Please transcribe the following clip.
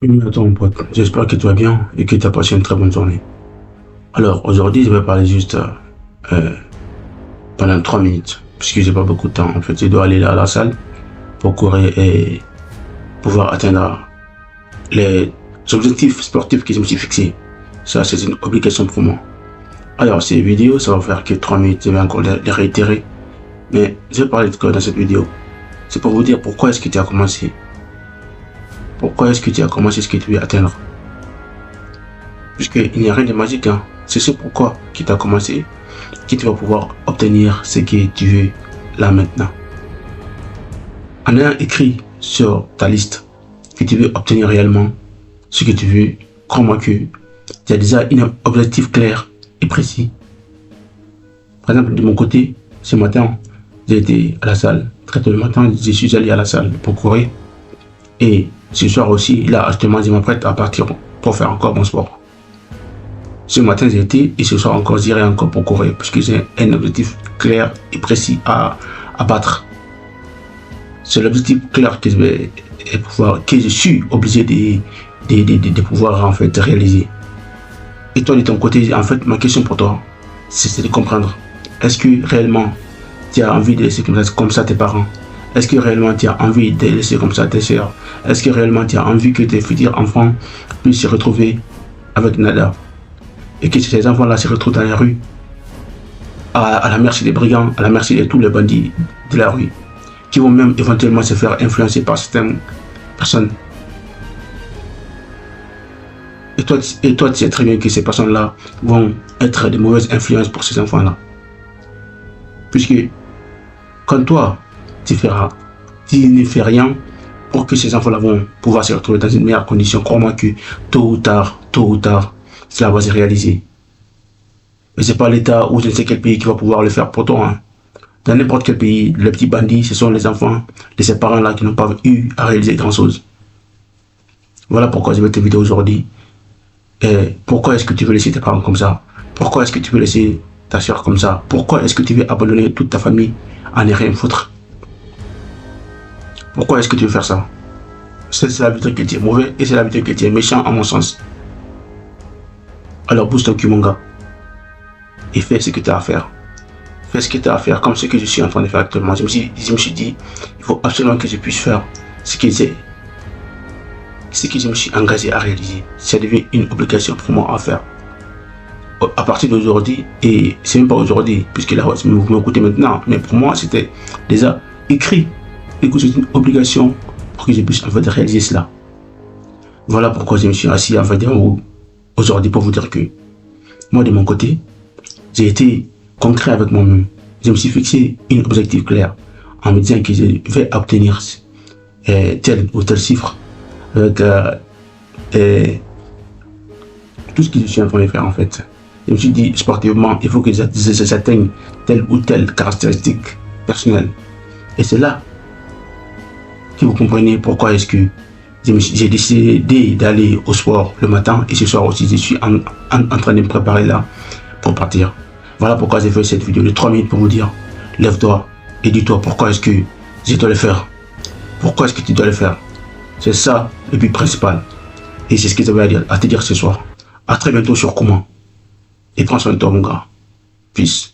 Attends mon pote, j'espère que tu vas bien et que tu as passé une très bonne journée. Alors aujourd'hui je vais parler juste euh, pendant 3 minutes, puisque j'ai pas beaucoup de temps. En fait, je dois aller là à la salle pour courir et pouvoir atteindre les objectifs sportifs que je me suis fixés. Ça c'est une obligation pour moi. Alors ces vidéos, ça va faire que 3 minutes, je vais encore les réitérer. Mais je vais parler de quoi dans cette vidéo? C'est pour vous dire pourquoi est-ce que tu as commencé. Pourquoi est-ce que tu as commencé ce que tu veux atteindre? Puisqu'il n'y a rien de magique, hein. C'est ce pourquoi qui t'a commencé, qui tu vas pouvoir obtenir ce que tu veux là maintenant. En ayant écrit sur ta liste que tu veux obtenir réellement ce que tu veux, crois-moi que tu as déjà un objectif clair et précis. Par exemple, de mon côté, ce matin, j'ai été à la salle. Très tôt le matin, je suis allé à la salle pour courir. Et ce soir aussi, là, actuellement, je m'apprête à partir pour faire encore mon sport. Ce matin, j'ai été et ce soir encore, j'irai encore pour courir parce que j'ai un objectif clair et précis à battre. C'est l'objectif clair que je suis obligé de pouvoir en fait réaliser. Et toi de ton côté, en fait, ma question pour toi, c'est de comprendre. Est-ce que réellement tu as envie de laisser comme ça tes parents? Est-ce que réellement tu as envie de laisser comme ça tes sœurs? Est-ce que réellement tu as envie que tes futurs enfants puissent se retrouver avec Nada? Et que ces enfants-là se retrouvent dans la rue, à la merci des brigands, à la merci de tous les bandits de la rue, qui vont même éventuellement se faire influencer par certaines personnes. Et toi, tu sais très bien que ces personnes-là vont être de mauvaises influences pour ces enfants-là. Puisque quand toi, tu ne fais rien pour que ces enfants-là vont pouvoir se retrouver dans une meilleure condition, crois-moi que tôt ou tard, cela va se réaliser. Mais c'est pas l'État ou je ne sais quel pays qui va pouvoir le faire pour toi. Hein. Dans n'importe quel pays, les petits bandits, ce sont les enfants de ces parents-là qui n'ont pas eu à réaliser grand-chose. Voilà pourquoi je vais te vidéo aujourd'hui. Et pourquoi est-ce que tu veux laisser tes parents comme ça? Pourquoi est-ce que tu veux laisser ta soeur comme ça? Pourquoi est-ce que tu veux abandonner toute ta famille à ne rien foutre? Pourquoi est-ce que tu veux faire ça? C'est la vérité que tu es mauvais et c'est la vérité que tu es méchant à mon sens. Alors bouge ton cul mon gars et fais ce que tu as à faire. Fais ce que tu as à faire comme ce que je suis en train de faire actuellement. Je me suis dit, il faut absolument que je puisse faire ce que je me suis engagé à réaliser. Ça devient une obligation pour moi à faire. À partir d'aujourd'hui, et c'est même pas aujourd'hui, puisque là, vous m'écoutez maintenant, mais pour moi, c'était déjà écrit et que c'est une obligation pour que je puisse en fait réaliser cela. Voilà pourquoi je me suis assis en fait aujourd'hui pour vous dire que moi de mon côté, j'ai été concret avec moi-même. Je me suis fixé un objectif clair en me disant que je vais obtenir tel ou tel chiffre avec tout ce que je suis en train de faire en fait. Je me suis dit sportivement, il faut que j'atteigne telle ou telle caractéristique personnelle. Et c'est là que vous comprenez pourquoi est-ce que j'ai décidé d'aller au sport le matin et ce soir aussi je suis en train de me préparer là pour partir. Voilà pourquoi j'ai fait cette vidéo de 3 minutes pour vous dire, lève-toi et dis-toi pourquoi est-ce que je dois le faire. Pourquoi est-ce que tu dois le faire? C'est ça le but principal. Et c'est ce que j'avais à te dire ce soir. À très bientôt sur Comment. Et prends soin de toi mon gars. Peace.